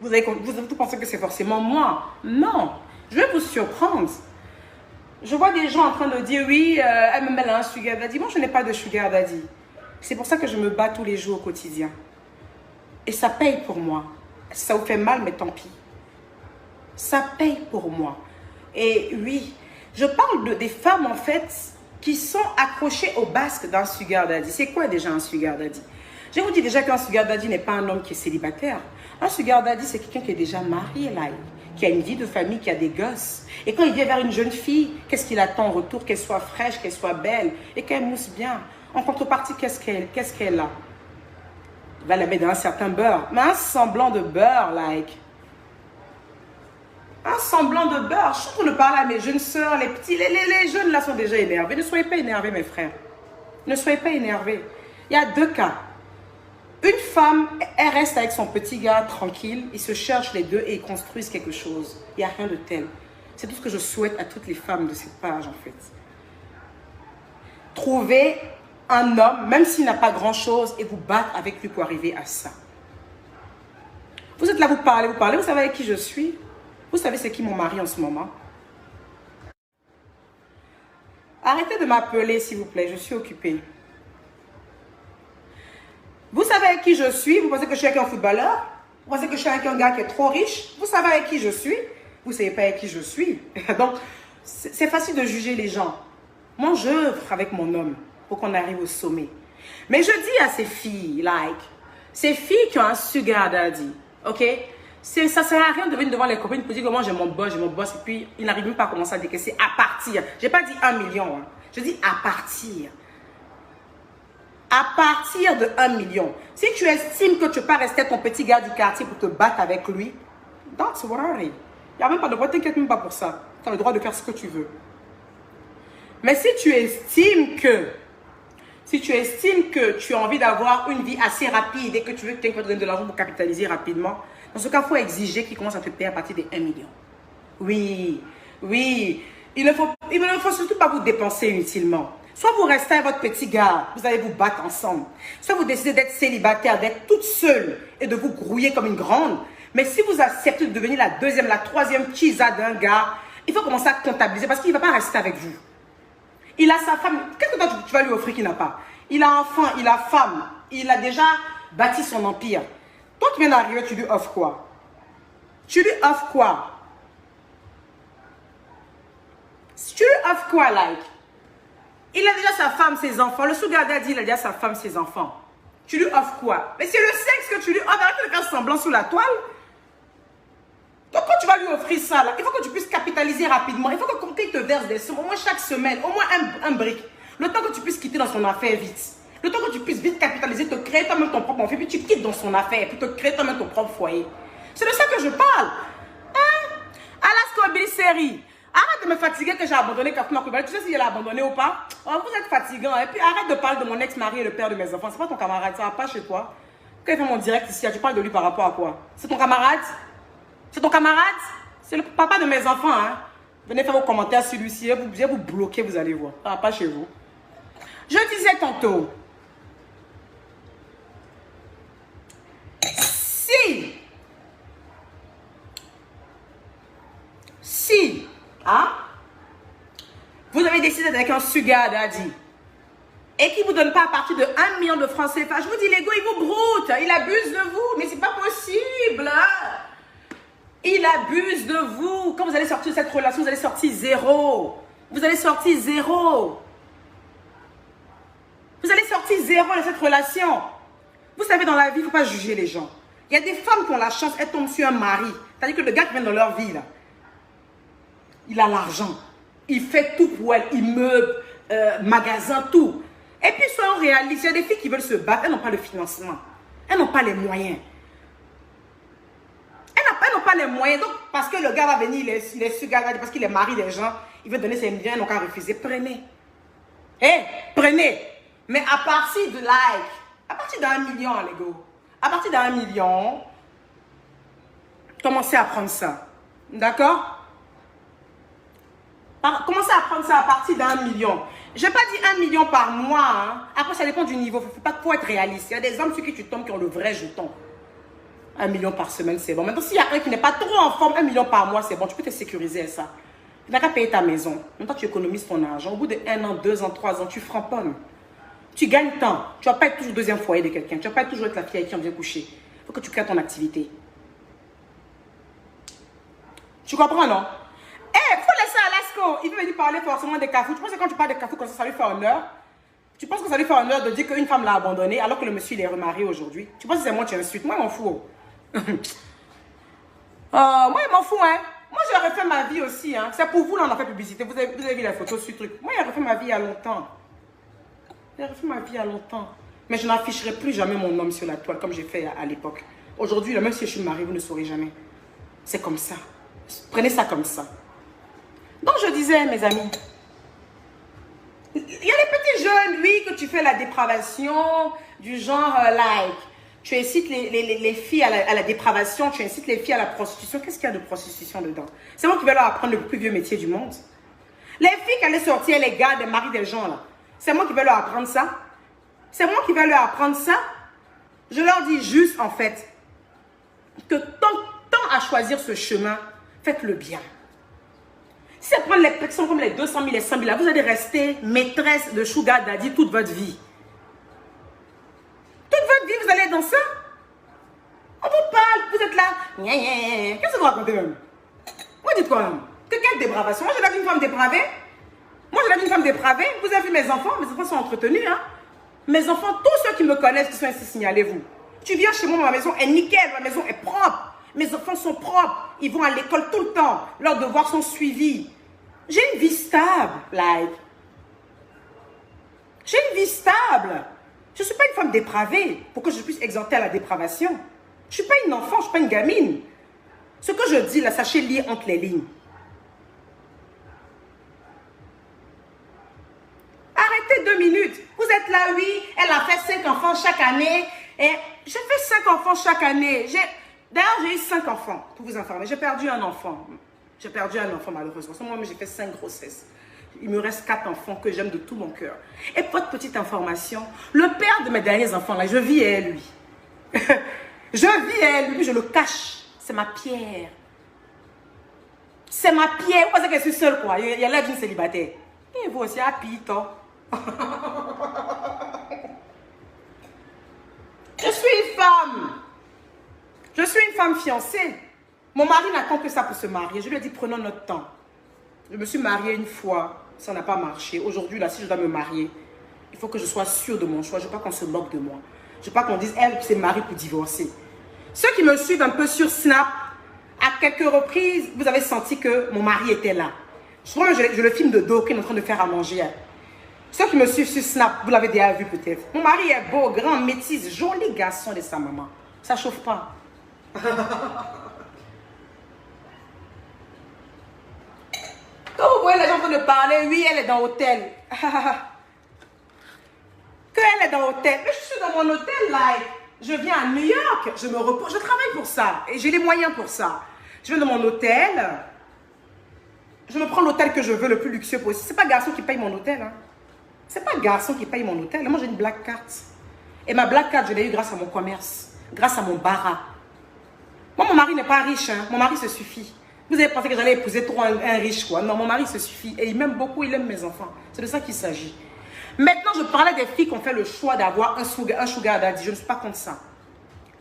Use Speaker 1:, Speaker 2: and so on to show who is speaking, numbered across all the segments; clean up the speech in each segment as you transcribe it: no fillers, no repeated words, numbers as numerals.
Speaker 1: Vous pensez que c'est forcément moi. Non, je vais vous surprendre. Je vois des gens en train de dire, oui, elle me met là un sugar daddy. Moi, je n'ai pas de sugar daddy. C'est pour ça que je me bats tous les jours au quotidien. Et ça paye pour moi. Ça vous fait mal, mais tant pis. Ça paye pour moi. Et oui, je parle des femmes, en fait, qui sont accrochées au basque d'un sugar daddy. C'est quoi déjà un sugar daddy? Je vous dis déjà qu'un sugar daddy n'est pas un homme qui est célibataire. Un sugar daddy, c'est quelqu'un qui est déjà marié, là, qui a une vie de famille, qui a des gosses. Et quand il vient vers une jeune fille, qu'est-ce qu'il attend en retour? Qu'elle soit fraîche, qu'elle soit belle et qu'elle mousse bien. En contrepartie, qu'est-ce qu'elle a? Il va la mettre dans un certain beurre. Mais un semblant de beurre, like. Un semblant de beurre. Je suis en train de parler à mes jeunes soeurs, les petits, les jeunes là sont déjà énervés. Ne soyez pas énervés, mes frères. Ne soyez pas énervés. Il y a deux cas. Une femme, elle reste avec son petit gars tranquille, ils se cherchent les deux et ils construisent quelque chose. Il n'y a rien de tel. C'est tout ce que je souhaite à toutes les femmes de cette page, en fait. Trouvez un homme, même s'il n'a pas grand-chose, et vous battre avec lui pour arriver à ça. Vous êtes là, vous parlez, vous savez avec qui je suis? Vous savez c'est qui mon mari en ce moment? Arrêtez de m'appeler, s'il vous plaît, je suis occupée. Vous savez avec qui je suis? Vous pensez que je suis avec un footballeur? Vous pensez que je suis avec un gars qui est trop riche? Vous savez avec qui je suis? Vous ne savez pas avec qui je suis. Donc, c'est facile de juger les gens. Moi, j'œuvre avec mon homme pour qu'on arrive au sommet. Mais je dis à ces filles, ces filles qui ont un sugar daddy, ok? Ça ne sert à rien de venir devant les copines pour dire que moi j'ai mon boss, et puis ils n'arrivent même pas à commencer à décaisser à partir. Je n'ai pas dit 1 million, hein. Je dis à partir. À partir de 1 million. Si tu estimes que tu ne peux pas rester à ton petit gars du quartier pour te battre avec lui, that's worry. Il n'y a même pas de droit, t'inquiète même pas pour ça. Tu as le droit de faire ce que tu veux. Mais si tu estimes que tu as envie d'avoir une vie assez rapide et que tu veux que tu donner de l'argent pour capitaliser rapidement, dans ce cas, il faut exiger qu'il commence à te payer à partir de 1 million. Oui, oui. Il ne faut surtout pas vous dépenser inutilement. Soit vous restez avec votre petit gars, vous allez vous battre ensemble. Soit vous décidez d'être célibataire, d'être toute seule et de vous grouiller comme une grande. Mais si vous acceptez de devenir la deuxième, la troisième chisa d'un gars, il faut commencer à comptabiliser parce qu'il ne va pas rester avec vous. Il a sa femme. Qu'est-ce que toi tu vas lui offrir qu'il n'a pas? Il a enfant, il a femme. Il a déjà bâti son empire. Toi qui viens d'arriver, tu lui offres quoi? Tu lui offres quoi? Tu lui offres quoi, like? Il a déjà sa femme, ses enfants. Le sugar daddy, il a déjà sa femme, ses enfants. Tu lui offres quoi? Mais c'est le sexe que tu lui offres. Arrête de faire semblant sous la toile. Donc quand tu vas lui offrir ça, là, il faut que tu puisses capitaliser rapidement. Il faut que quand il te verse des sommes, au moins chaque semaine, au moins un brick. Le temps que tu puisses quitter dans son affaire vite. Le temps que tu puisses vite capitaliser, te créer toi-même ton propre enfant, puis tu quittes dans son affaire, puis te créer toi-même ton propre foyer. C'est de ça que je parle. Hein? Alaska Billy Série. Arrête de me fatiguer que j'ai abandonné Kafuna Koubali. Tu sais si elle a abandonné ou pas? Oh, vous êtes fatigant. Et puis arrête de parler de mon ex-mari et le père de mes enfants. C'est pas ton camarade, ça va pas chez toi. Quand il fait mon direct ici, tu parles de lui par rapport à quoi? C'est ton camarade? C'est ton camarade? C'est le papa de mes enfants, hein? Venez faire vos commentaires sur lui. Si je vais vous bloquer, vous allez voir. Ça va pas chez vous. Je disais tantôt, si, hein, vous avez décidé d'être avec un sugar daddy et qu'il ne vous donne pas à partir de 1 million de francs CFA, je vous dis, l'ego, il vous broute, il abuse de vous, mais c'est pas possible. Il abuse de vous. Quand vous allez sortir de cette relation, vous allez sortir zéro. Vous allez sortir zéro. Vous allez sortir zéro de cette relation. Vous savez, dans la vie, il ne faut pas juger les gens. Il y a des femmes qui ont la chance, elles tombent sur un mari. C'est-à-dire que le gars qui vient dans leur vie, là, il a l'argent. Il fait tout pour elle. Immeuble, magasin, tout. Et puis, soyons réalistes. Il y a des filles qui veulent se battre. Elles n'ont pas le financement. Elles n'ont pas les moyens. Elles n'ont pas les moyens. Donc, parce que le gars va venir, il est sugar daddy, parce qu'il est mari des gens, il veut donner ses biens, donc à refuser. Prenez. Prenez. Mais à partir de à partir d'1 million, les gars, à partir d'1 million, commencez à prendre ça. D'accord? Commencez à prendre ça à partir d'1 million. Je n'ai pas dit 1 million par mois. Hein. Après, ça dépend du niveau. Il faut être réaliste. Il y a des hommes sur qui tu tombes qui ont le vrai jeton. 1 million par semaine, c'est bon. Maintenant, s'il y a un qui n'est pas trop en forme, 1 million par mois, c'est bon. Tu peux te sécuriser à ça. Tu n'as qu'à payer ta maison. Maintenant, tu économises ton argent. Au bout de 1 an, 2 ans, 3 ans, tu framponnes. Tu gagnes temps. Tu ne vas pas être toujours deuxième foyer de quelqu'un. Tu ne vas pas être toujours être la fille avec qui on vient coucher. Il faut que tu crées ton activité. Tu comprends, non? Eh, faut laisser Alaska. Il veut venir parler forcément des cafous. Tu penses que quand tu parles de cafous, comme ça lui fait honneur? Tu penses que ça lui fait honneur de dire qu'une femme l'a abandonné alors que le monsieur il est remarié aujourd'hui? Tu penses que c'est moi qui insulte? Moi, je m'en fous. Moi, je m'en fous, hein. Moi, j'ai refait ma vie aussi, hein. C'est pour vous, là, on a fait publicité. Vous avez vu la photo sur le truc. Moi, j'ai refait ma vie il y a longtemps. J'ai refait ma vie il y a longtemps. Mais je n'afficherai plus jamais mon homme sur la toile comme j'ai fait à l'époque. Aujourd'hui, même si je suis mariée, vous ne saurez jamais. C'est comme ça. Prenez ça comme ça. Donc, je disais, mes amis, il y a les petits jeunes, oui, que tu fais la dépravation, du genre, like, tu incites les filles à la dépravation, tu incites les filles à la prostitution. Qu'est-ce qu'il y a de prostitution dedans? C'est moi qui vais leur apprendre le plus vieux métier du monde. Les filles qui allaient sortir, les gars, des maris des gens, là, c'est moi qui vais leur apprendre ça. C'est moi qui vais leur apprendre ça. Je leur dis juste, en fait, que tant à choisir ce chemin, faites-le bien. Si ça prend les personnes comme les 200 000 et 100 000, là, vous allez rester maîtresse de Sugar Daddy toute votre vie. Toute votre vie, vous allez être dans ça. On vous parle, vous êtes là. Qu'est-ce que vous racontez même? Vous dites quoi même? Que quelle dépravation? Moi, je l'ai vu une femme dépravée. Moi, je l'ai vu une femme dépravée. Vous avez vu mes enfants sont entretenus. Hein? Mes enfants, tous ceux qui me connaissent, qui sont ici, signalez-vous. Tu viens chez moi, ma maison est nickel, ma maison est propre. Mes enfants sont propres. Ils vont à l'école tout le temps. Leurs devoirs sont suivis. J'ai une vie stable, like. J'ai une vie stable. Je ne suis pas une femme dépravée pour que je puisse exempter à la dépravation. Je ne suis pas une enfant, je ne suis pas une gamine. Ce que je dis là, sachez lire entre les lignes. Arrêtez 2 minutes. Vous êtes là, oui, elle a fait 5 enfants chaque année. Et j'ai fait 5 enfants chaque année. D'ailleurs, j'ai eu 5 enfants, pour vous informer. J'ai perdu un enfant. J'ai perdu un enfant, malheureusement. Moi, j'ai fait 5 grossesses. Il me reste 4 enfants que j'aime de tout mon cœur. Et votre petite information, le père de mes derniers enfants, là, je vis à lui. Je vis à lui, je le cache. C'est ma pierre. C'est ma pierre. Vous pensez que je suis seule, quoi? Il y a l'air d'une célibataire. Et vous aussi, à Pito. Je suis une femme. Je suis une femme fiancée. Mon mari n'attend que ça pour se marier. Je lui ai dit, prenons notre temps. Je me suis mariée une fois. Ça n'a pas marché. Aujourd'hui, là, si je dois me marier, il faut que je sois sûre de mon choix. Je ne veux pas qu'on se moque de moi. Je ne veux pas qu'on dise, elle s'est mariée pour divorcer. Ceux qui me suivent un peu sur Snap, à quelques reprises, vous avez senti que mon mari était là. Souvent, je le filme de dos, qu'il est en train de faire à manger. Ceux qui me suivent sur Snap, vous l'avez déjà vu peut-être. Mon mari est beau, grand, métis, joli garçon de sa maman. Ça ne chauffe pas. Quand vous voyez les gens en train de parler, oui, elle est dans l'hôtel. Qu'elle est dans l'hôtel. Mais je suis dans mon hôtel, là. Je viens à New York. Je me repose. Je travaille pour ça. Et j'ai les moyens pour ça. Je viens dans mon hôtel. Je me prends l'hôtel que je veux, le plus luxueux possible. C'est pas garçon qui paye mon hôtel. Hein. C'est pas garçon qui paye mon hôtel. Moi, j'ai une black card. Et ma black card, je l'ai eu grâce à mon commerce. Grâce à mon bara. Moi, mon mari n'est pas riche. Hein. Mon mari se suffit. Vous avez pensé que j'allais épouser trop un riche, quoi. Non, mon mari se suffit. Et il m'aime beaucoup, il aime mes enfants. C'est de ça qu'il s'agit. Maintenant, je parlais des filles qui ont fait le choix d'avoir un sugar daddy. Je ne suis pas contre ça.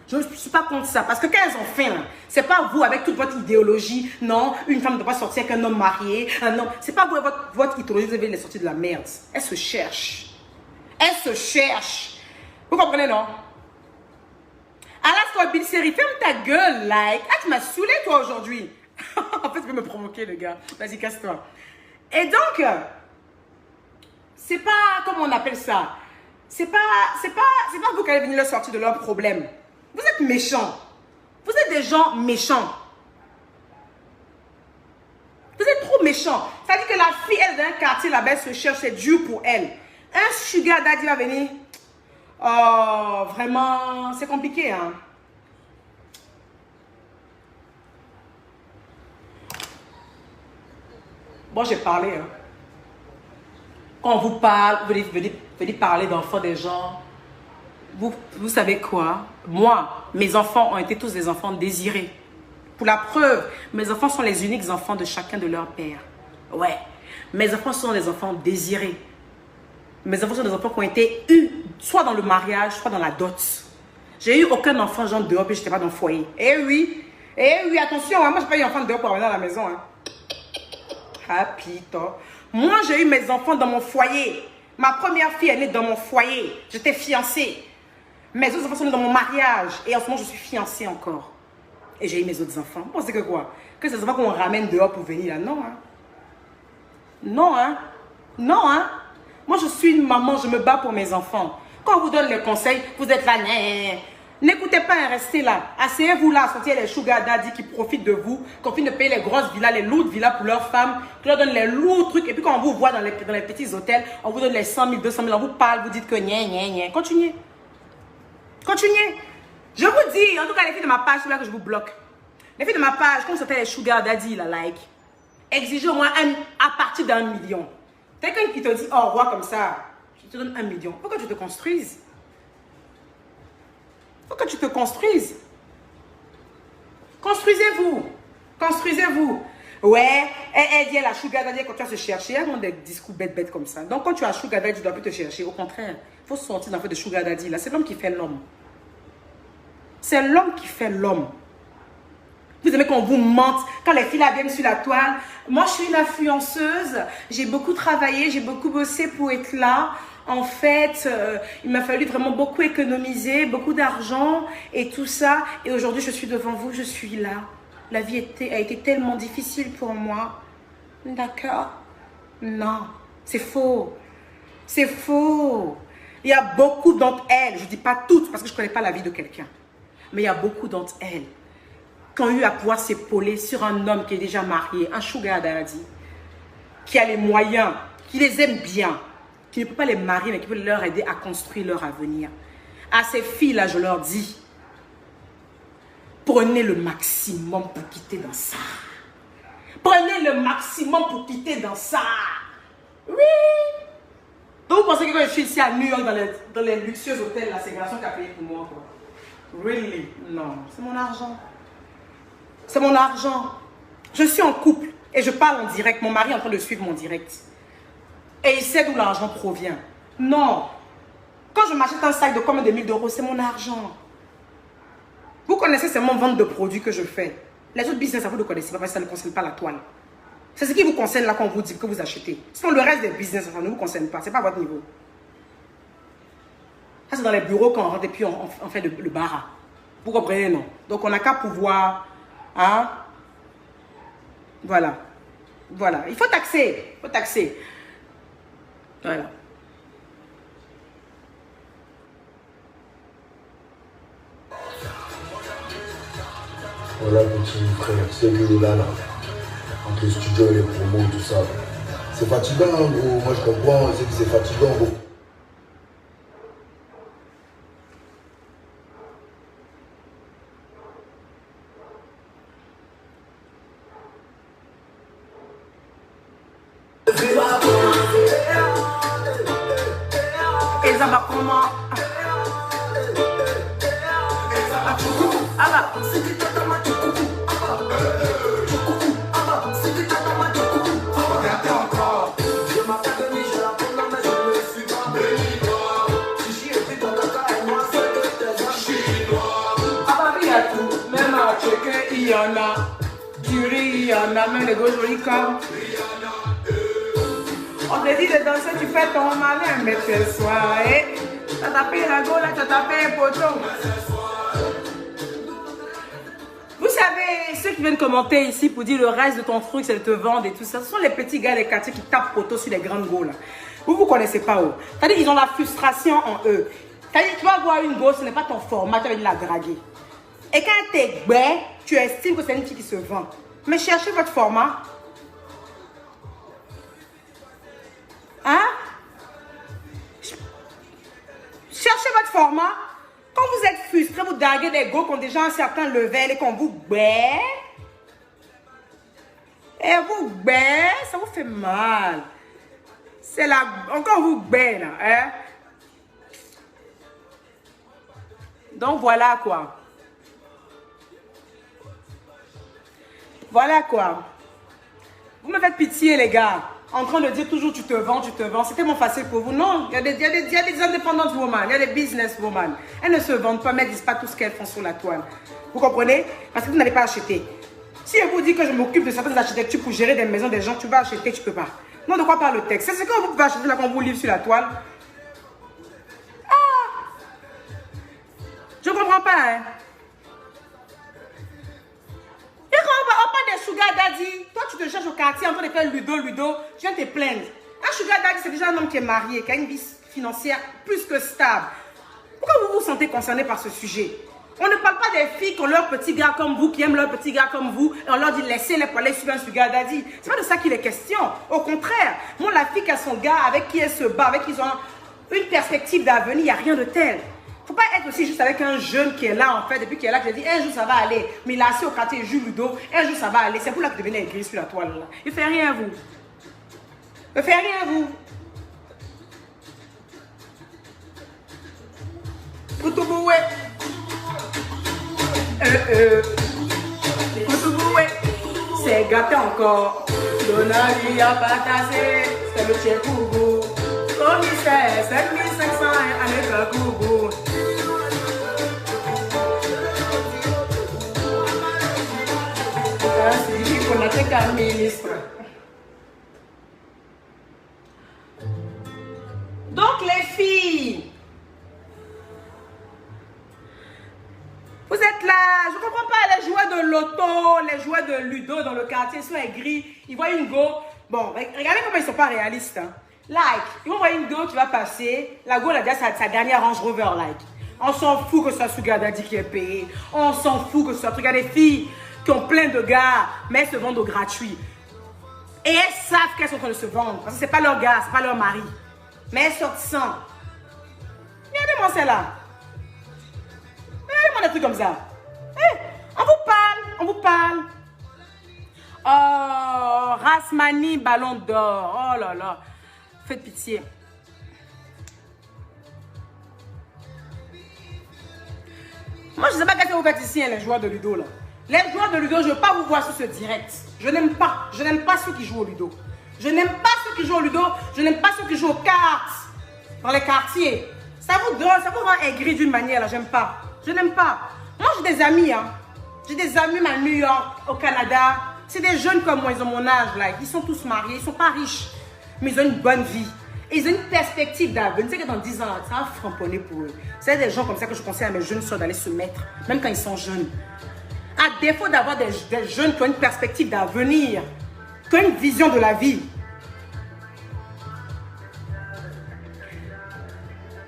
Speaker 1: Je ne suis pas contre ça. Parce que quand elles ont faim, ce n'est pas vous avec toute votre idéologie. Non, une femme ne doit pas sortir avec un homme marié. Un homme. Ce n'est pas vous avec votre idéologie, vous avez les sortir de la merde. Elles se cherchent. Elles se cherchent. Vous comprenez, non? Alaska Bill Série, ferme ta gueule, like. Ah, tu m'as saoulé, toi, aujourd'hui. En fait, tu veux me provoquer, le gars. Vas-y, casse-toi. Et donc, c'est pas, comment on appelle ça? C'est pas vous qui allez venir leur sortir de leurs problèmes. Vous êtes méchants. Vous êtes des gens méchants. Vous êtes trop méchants. Ça dit que la fille, elle, dans un quartier là-bas, elle se cherche, c'est dur pour elle. Un sugar daddy va venir. Oh, vraiment, c'est compliqué, hein. Bon, j'ai parlé, hein. Quand on vous parle, vous venez parler d'enfants des gens. Vous savez quoi? Moi, Mes enfants ont été tous des enfants désirés. Pour la preuve, mes enfants sont les uniques enfants de chacun de leurs pères. Ouais. Mes enfants sont des enfants désirés. Mes enfants sont des enfants qui ont été eus, soit dans le mariage, soit dans la dot. J'ai eu aucun enfant genre dehors, puis je n'étais pas dans le foyer. Eh oui, attention, hein, moi je n'ai pas eu enfant dehors pour revenir à la maison. Hein. Happy, toi. Moi j'ai eu mes enfants dans mon foyer. Ma première fille est née dans mon foyer. J'étais fiancée. Mes autres enfants sont nés dans mon mariage. Et en ce moment je suis fiancée encore. Et j'ai eu mes autres enfants. Vous pensez que quoi? Que ces enfants qu'on ramène dehors pour venir là? Non, hein. Non, hein. Non, hein. Moi, je suis une maman, je me bats pour mes enfants. Quand on vous donne les conseils, vous êtes là, n'écoutez pas et restez là. Asseyez-vous là, sortir les sugar daddy qui profitent de vous, qui profitent de payer les grosses villas, les lourdes villas pour leurs femmes, qui leur donnent les lourds trucs. Et puis quand on vous voit dans les petits hôtels, on vous donne les 100 000, 200 000, on vous parle, vous dites que gna. Continuez. Continuez. Je vous dis, en tout cas, les filles de ma page, c'est là que je vous bloque. Les filles de ma page, comme c'était les sugar daddy, la like, exigez au moins à partir d'1 million. Quelqu'un qui te dit au revoir comme ça, je te donne 1 million. Faut que tu te construises. Faut que tu te construises. Construisez-vous. Construisez-vous. Ouais, elle dit la sugar daddy quand tu vas se chercher. Elle a des discours bêtes comme ça. Donc quand tu as sugar daddy, tu ne dois plus te chercher. Au contraire, il faut sortir d'un peu de sugar daddy. Là, c'est l'homme qui fait l'homme. C'est l'homme qui fait l'homme. Vous aimez qu'on vous mente, quand les filles là viennent sur la toile. Moi, je suis une influenceuse. J'ai beaucoup travaillé, j'ai beaucoup bossé pour être là. En fait, il m'a fallu vraiment beaucoup économiser, beaucoup d'argent et tout ça. Et aujourd'hui, je suis devant vous, je suis là. La vie a été tellement difficile pour moi. D'accord? Non, c'est faux. C'est faux. Il y a beaucoup d'entre elles, je ne dis pas toutes parce que je ne connais pas la vie de quelqu'un. Mais il y a beaucoup d'entre elles qui ont eu à pouvoir s'épauler sur un homme qui est déjà marié, un sugar daddy, qui a les moyens, qui les aime bien, qui ne peut pas les marier, mais qui peut leur aider à construire leur avenir. À ces filles-là, je leur dis, prenez le maximum pour quitter dans ça. Prenez le maximum pour quitter dans ça. Oui. Donc vous pensez que quand je suis ici à New York, dans les luxueux hôtels, là, c'est Garçon qui a payé pour moi, quoi. Really? Non, c'est mon argent. C'est mon argent. Je suis en couple et je parle en direct. Mon mari est en train de suivre mon direct. Et il sait d'où l'argent provient. Non. Quand je m'achète un sac de combien de 1000 €, c'est mon argent. Vous connaissez seulement vente de produits que je fais. Les autres business, ça vous ne connaissez pas parce que ça ne concerne pas la toile. C'est ce qui vous concerne là quand on vous dit que vous achetez. Sinon, le reste des business, ça ne vous concerne pas. Ce n'est pas à votre niveau. Ça, c'est dans les bureaux qu'on rentre et puis on fait le bara. Vous comprenez, non? Donc, on n'a qu'à pouvoir... Hein? Voilà. Voilà. Il faut taxer. Il faut taxer. Voilà.
Speaker 2: Voilà, petit frère, c'est que là, entre le studio et les promos, tout ça. C'est fatigant, gros. Moi, je comprends, c'est que c'est fatigant, gros.
Speaker 1: Il y en a, du riz, il y en a, même les gros jolis corps. On te dit de danser, tu fais ton malin, mais tu sois. Tu as tapé la go, là, tu as tapé un poteau. Vous savez, ceux qui viennent commenter ici pour dire le reste de ton truc, c'est de te vendre et tout ça, ce sont les petits gars des quartiers qui tapent poteau sur les grandes go, là. Vous ne connaissez pas eux. C'est-à-dire ils ont la frustration en eux. C'est-à-dire tu vas voir une go, ce n'est pas ton format, tu vas venir la draguer. Et quand tu es bête, tu estimes que c'est une fille qui se vend. Mais cherchez votre format. Hein? Cherchez votre format. Quand vous êtes frustré, vous draguez des gars qui ont déjà un certain level et qu'on vous bête. Et vous bête, ça vous fait mal. C'est la... Encore vous bête, là. Hein? Donc voilà quoi. Voilà quoi. Vous me faites pitié, les gars. En train de dire toujours tu te vends, tu te vends. C'était mon facile pour vous. Non, il y a des indépendantes women, il y a des business women. Elles ne se vendent pas, mais elles ne disent pas tout ce qu'elles font sur la toile. Vous comprenez? Parce que vous n'allez pas acheter. Si je vous dis que je m'occupe de certaines architectures pour gérer des maisons des gens, tu vas acheter, tu ne peux pas. Non, de quoi parle le texte? C'est ce que vous pouvez acheter là quand vous livre sur la toile. Ah! Je ne comprends pas, hein? Et quand on parle des sugar daddy, toi tu te cherches au quartier en train de faire ludo, tu viens te plaindre. Un sugar daddy, c'est déjà un homme qui est marié, qui a une vie financière plus que stable. Pourquoi vous vous sentez concerné par ce sujet? On ne parle pas des filles qui ont leurs petits gars comme vous, qui aiment leurs petits gars comme vous, et on leur dit laissez-les pour aller suivre un sugar daddy. C'est pas de ça qu'il est question. Au contraire, moi la fille qui a son gars, avec qui elle se bat, avec qui ils ont une perspective d'avenir, il n'y a rien de tel. Il ne faut pas être aussi juste avec un jeune qui est là en fait, depuis qu'il est là, que je dis un jour ça va aller, mais il est assis au quartier, il joue ludo, un jour ça va aller. C'est pour là que devenez aigri sur la toile là. Il ne fait rien à vous. Il ne fait rien à vous. Koutouboue. Koutouboue. C'est gâté encore. Donali a pas tassé. C'est le chien Kougou. Commissaire, 7500 avec un Kougou. C'est qu'on a fait qu'un ministre. Donc les filles, vous êtes là, je ne comprends pas les joueurs de loto, les joueurs de ludo dans le quartier, ils sont aigris, ils voient une go. Bon, regardez comment ils ne sont pas réalistes. Hein. Like, ils vont voir une go qui va passer, la go elle a déjà sa dernière Range Rover, like. On s'en fout que ce soit Sugar Daddy qui est payé, on s'en fout que ce soit, regardez les filles qui ont plein de gars, mais elles se vendent au gratuit. Et elles savent qu'elles sont en train de se vendre, parce que ce n'est pas leur gars, ce n'est pas leur mari. Mais elles sortent sans. Regardez-moi celle-là. Regardez-moi des trucs comme ça. Hey, on vous parle. Oh, Rasmani, ballon d'or. Oh là là. Faites pitié. Moi, je ne sais pas qu'est-ce que vous faites ici, hein, les joueurs de ludo là. Les joueurs de ludo, je ne veux pas vous voir sur ce direct. Je n'aime pas. Je n'aime pas ceux qui jouent au ludo. Je n'aime pas ceux qui jouent au ludo. Je n'aime pas ceux qui jouent aux cartes. Dans les quartiers. Ça vous donne, ça vous rend aigri d'une manière là. J'aime pas. Je n'aime pas. Moi, j'ai des amis. Hein. J'ai des amis à New York, au Canada. C'est des jeunes comme moi. Ils ont mon âge là. Ils sont tous mariés. Ils ne sont pas riches. Mais ils ont une bonne vie. Et ils ont une perspective d'avenir. Tu sais que dans 10 ans, ça va framponner pour eux. C'est des gens comme ça que je conseille à mes jeunes soeurs d'aller se mettre. Même quand ils sont jeunes. À défaut d'avoir des jeunes qui ont une perspective d'avenir, qui ont une vision de la vie.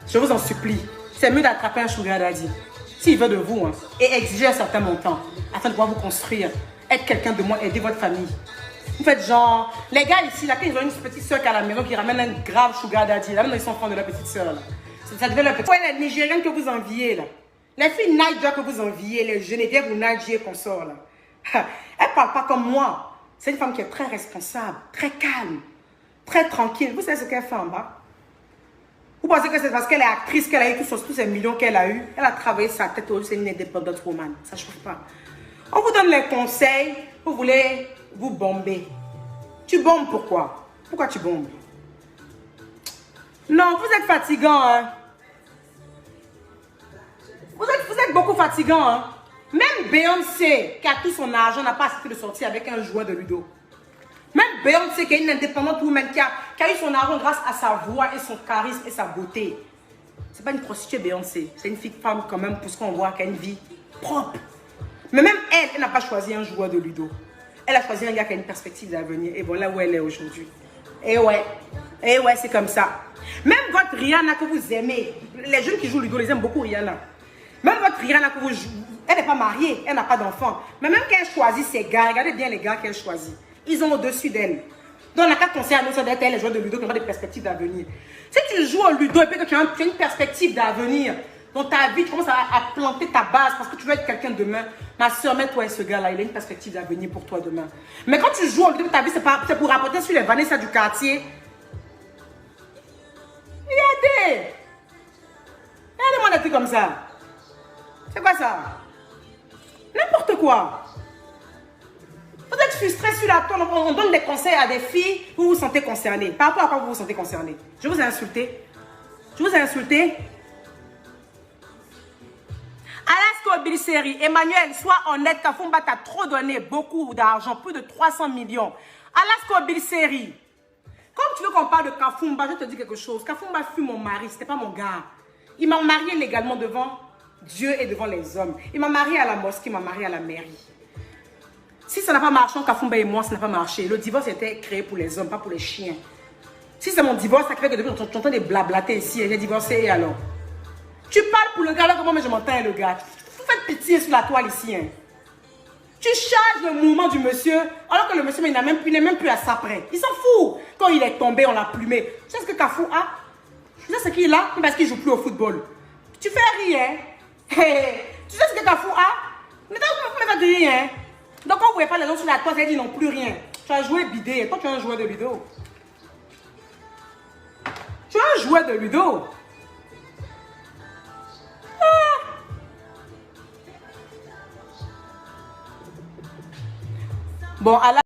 Speaker 1: Je vous en supplie, c'est mieux d'attraper un sugar daddy, s'il veut de vous, hein, et exiger un certain montant, afin de pouvoir vous construire, être quelqu'un de moins, aider votre famille. Vous faites genre, les gars ici, là, quand ils ont une petite soeur qui est à la maison, qui ramène un grave sugar daddy, là, maintenant ils sont fans de leur petite soeur, là. Ça devient leur petite. Ouais, les Nigériennes que vous enviez, là. Les filles Naija que vous enviez, les Geneviève ou Nadia qu'on sort là, elle ne parle pas comme moi. C'est une femme qui est très responsable, très calme, très tranquille. Vous savez ce qu'elle fait en bas? Vous pensez que c'est parce qu'elle est actrice, qu'elle a eu tous ces millions qu'elle a eu? Elle a travaillé sa tête au c'est une indépendante woman. Ça ne chauffe pas. On vous donne les conseils, vous voulez vous bomber. Tu bombes pourquoi? Pourquoi tu bombes? Non, vous êtes fatigant, hein? Vous êtes beaucoup fatigant, hein? Même Beyoncé, qui a tout son argent, n'a pas accepté de sortir avec un joueur de ludo. Même Beyoncé, qui est une indépendante woman, qui a eu son argent grâce à sa voix et son charisme et sa beauté. C'est pas une prostituée, Beyoncé. C'est une fille femme quand même, pour ce qu'on voit, qui a une vie propre. Mais même elle n'a pas choisi un joueur de ludo. Elle a choisi un gars qui a une perspective d'avenir. Et voilà où elle est aujourd'hui. Et ouais, c'est comme ça. Même votre Rihanna que vous aimez, les jeunes qui jouent ludo, les aiment beaucoup Rihanna. Même votre Rihanna que vous jouez, elle n'est pas mariée, elle n'a pas d'enfant. Mais même quand elle choisit ses gars, regardez bien les gars qu'elle choisit. Ils ont au-dessus d'elle. Donc, la carte conseille à nous, ça doit être les joueurs de ludo qui ont des perspectives d'avenir. Si tu joues au ludo et puis que tu as une perspective d'avenir dans ta vie, tu commences à planter ta base parce que tu veux être quelqu'un demain. Ma soeur, mets-toi et ce gars-là, il a une perspective d'avenir pour toi demain. Mais quand tu joues au ludo, ta vie, c'est pour rapporter sur les Vanessa du quartier. Regardez. Regardez-moi des trucs comme ça. C'est quoi ça? N'importe quoi. Vous frustré sur la toile. On donne des conseils à des filles, vous vous sentez concerné. Par rapport à quoi vous vous sentez concerné? Je vous ai insulté. Je vous ai insulté. Alaska Bilseri, Emmanuel, sois honnête, Kafumba t'a trop donné beaucoup d'argent, plus de 300 millions. Alaska Bilseri, comme tu veux qu'on parle de Kafumba, je te dis quelque chose. Kafumba fut mon mari, c'était pas mon gars. Il m'a marié légalement devant Dieu et devant les hommes. Il m'a marié à la mosquée, il m'a marié à la mairie. Si ça n'a pas marché, Kafumba et moi, ça n'a pas marché. Le divorce était créé pour les hommes, pas pour les chiens. Si c'est mon divorce, ça fait que depuis tu es en train de blablater ici, j'ai divorcé et alors. Tu parles pour le gars, là, comment je m'entends le gars. Vous faites pitié sur la toile ici. Hein. Tu charges le mouvement du monsieur, alors que le monsieur, il n'est même plus à ça près. Il s'en fout. Quand il est tombé, on l'a plumé. Tu sais ce que Kafou a? Tu sais ce qu'il a? Parce qu'il ne joue plus au football. Tu fais rien. Hey. Tu sais ce que Kafou a? Mais t'as pas de rien. Donc, quand vous ne voyez pas les gens sur la toile, ils n'ont plus rien. Tu as joué bidé. Toi, tu es un joueur de ludo. Tu es un joueur de ludo. Bon, à la